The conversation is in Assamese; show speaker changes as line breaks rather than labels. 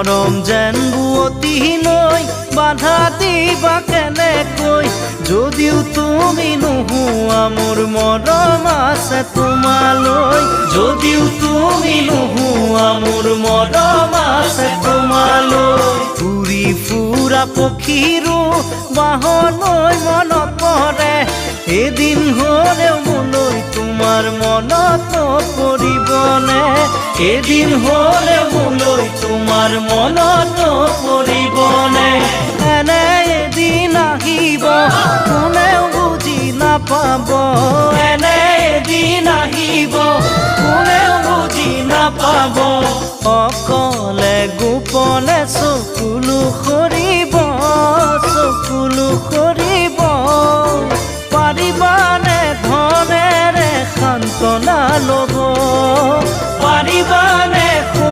মৰম যেন বুৱতী নৈ বাধা দিবা কেনেকৈ যদিও তুমি নোহোৱা মোৰ মৰম আছে তোমালৈ যদিও তুমি নোহোৱা মোৰ মৰম আছে তোমালৈ উৰি ফুৰা পক্ষীৰো বাহলৈ মনত পৰে এদিন হ'লেও মোলৈ তোমাৰ মনত পৰিবনে এদিন হ'লেও মোলৈ তোমাৰ মনত পৰিবনে এনে এদিন আহিব কোনেও বুজি নাপাব এনে এদিন আহিব কোনেও বুজি নাপাব অকলে গোপনে চকুলো সৰি